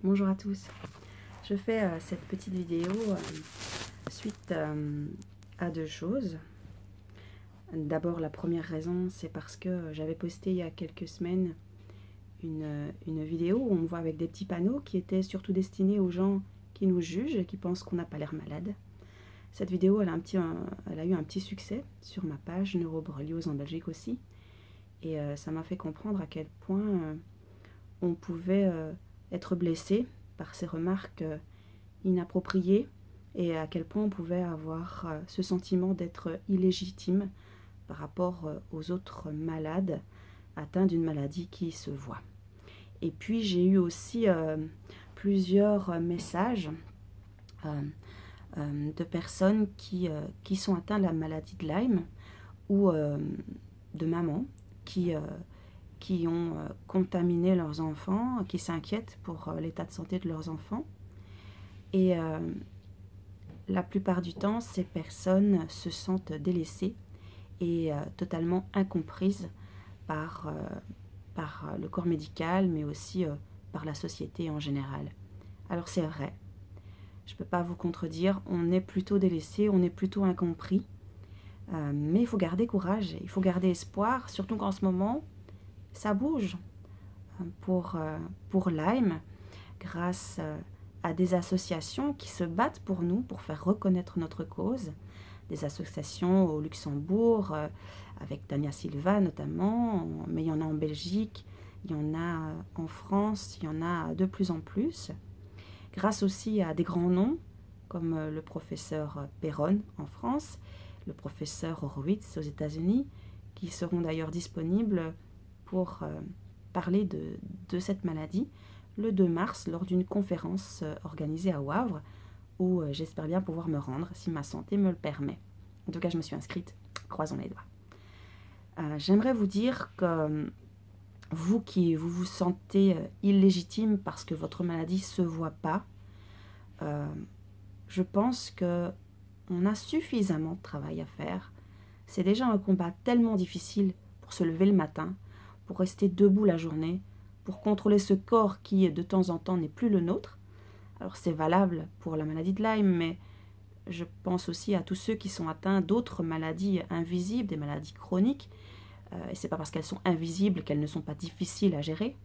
Bonjour à tous, je fais cette petite vidéo suite à deux choses. D'abord, la première raison, c'est parce que j'avais posté il y a quelques semaines une vidéo où on me voit avec des petits panneaux qui étaient surtout destinés aux gens qui nous jugent et qui pensent qu'on n'a pas l'air malade. Cette vidéo, elle a eu un petit succès sur ma page Neuroborreliose en Belgique aussi. Et ça m'a fait comprendre à quel point on pouvait être blessé par ces remarques inappropriées et à quel point on pouvait avoir ce sentiment d'être illégitime par rapport aux autres malades atteints d'une maladie qui se voit. Et puis j'ai eu aussi plusieurs messages de personnes qui sont atteintes de la maladie de Lyme ou de mamans qui ont contaminé leurs enfants, qui s'inquiètent pour l'état de santé de leurs enfants. Et la plupart du temps, ces personnes se sentent délaissées et totalement incomprises par le corps médical, mais aussi par la société en général. Alors c'est vrai, je ne peux pas vous contredire, on est plutôt délaissé, on est plutôt incompris, mais il faut garder courage, il faut garder espoir, surtout qu'en ce moment, ça bouge pour Lyme, grâce à des associations qui se battent pour nous, pour faire reconnaître notre cause. Des associations au Luxembourg, avec Tania Silva notamment, mais il y en a en Belgique, il y en a en France, il y en a de plus en plus. Grâce aussi à des grands noms, comme le professeur Perron en France, le professeur Horowitz aux États-Unis, qui seront d'ailleurs disponibles pour parler de cette maladie le 2 mars lors d'une conférence organisée à Wavre où j'espère bien pouvoir me rendre si ma santé me le permet. En tout cas, je me suis inscrite, croisons les doigts. J'aimerais vous dire que vous qui vous sentez illégitime parce que votre maladie ne se voit pas, je pense qu'on a suffisamment de travail à faire. C'est déjà un combat tellement difficile pour se lever le matin, pour rester debout la journée, pour contrôler ce corps qui, de temps en temps, n'est plus le nôtre. Alors c'est valable pour la maladie de Lyme, mais je pense aussi à tous ceux qui sont atteints d'autres maladies invisibles, des maladies chroniques. Et c'est pas parce qu'elles sont invisibles qu'elles ne sont pas difficiles à gérer.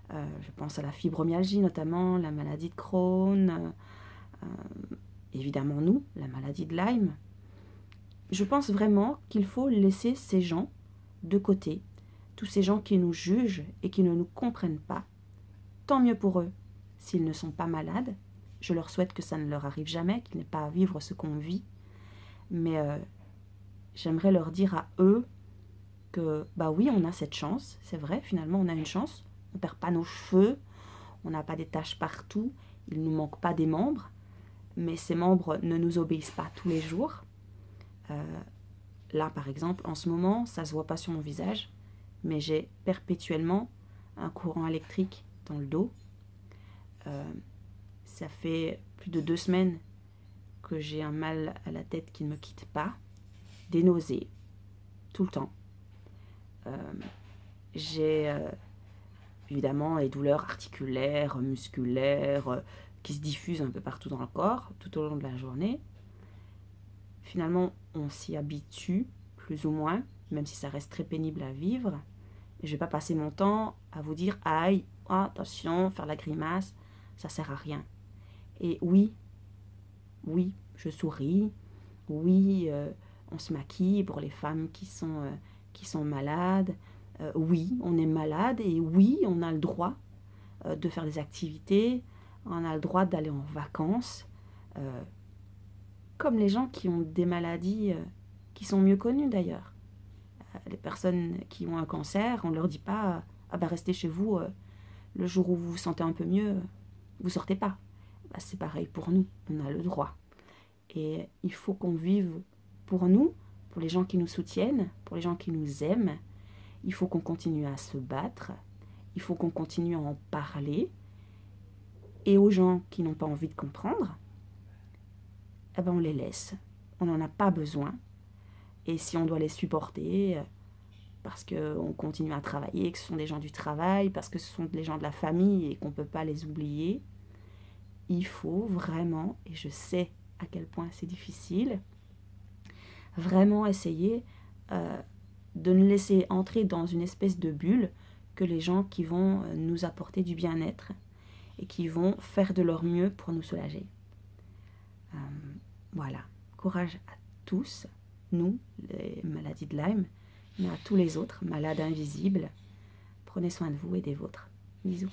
Je pense à la fibromyalgie notamment, la maladie de Crohn, évidemment nous, la maladie de Lyme. Je pense vraiment qu'il faut laisser ces gens de côté, tous ces gens qui nous jugent et qui ne nous comprennent pas. Tant mieux pour eux s'ils ne sont pas malades. Je leur souhaite que ça ne leur arrive jamais, qu'ils n'aient pas à vivre ce qu'on vit. Mais j'aimerais leur dire à eux que, bah oui, on a cette chance, c'est vrai, finalement on a une chance. On ne perd pas nos cheveux, on n'a pas des taches partout, il ne nous manque pas des membres, mais ces membres ne nous obéissent pas tous les jours. Là, par exemple, en ce moment, ça ne se voit pas sur mon visage, mais j'ai perpétuellement un courant électrique dans le dos. Ça fait plus de 2 semaines que j'ai un mal à la tête qui ne me quitte pas, des nausées, tout le temps. J'ai évidemment les douleurs articulaires, musculaires, qui se diffusent un peu partout dans le corps, tout au long de la journée. Finalement, on s'y habitue, plus ou moins, même si ça reste très pénible à vivre. Et je ne vais pas passer mon temps à vous dire « Aïe, attention, faire la grimace, ça ne sert à rien ». Et oui, je souris, oui, on se maquille pour les femmes qui sont malades, oui, on est malade et oui, on a le droit de faire des activités, on a le droit d'aller en vacances, comme les gens qui ont des maladies qui sont mieux connues d'ailleurs. Les personnes qui ont un cancer, on ne leur dit pas « Ah ben restez chez vous, le jour où vous vous sentez un peu mieux, vous ne sortez pas ». Ben, c'est pareil pour nous, on a le droit. Et il faut qu'on vive pour nous, pour les gens qui nous soutiennent, pour les gens qui nous aiment. Il faut qu'on continue à se battre, il faut qu'on continue à en parler. Et aux gens qui n'ont pas envie de comprendre, eh ben on les laisse. On n'en a pas besoin. Et si on doit les supporter, parce qu'on continue à travailler, que ce sont des gens du travail, parce que ce sont des gens de la famille et qu'on ne peut pas les oublier. Il faut vraiment, et je sais à quel point c'est difficile, vraiment essayer de nous laisser entrer dans une espèce de bulle que les gens qui vont nous apporter du bien-être et qui vont faire de leur mieux pour nous soulager. Voilà, courage à tous, nous, les maladies de Lyme, mais à tous les autres malades invisibles. Prenez soin de vous et des vôtres. Bisous.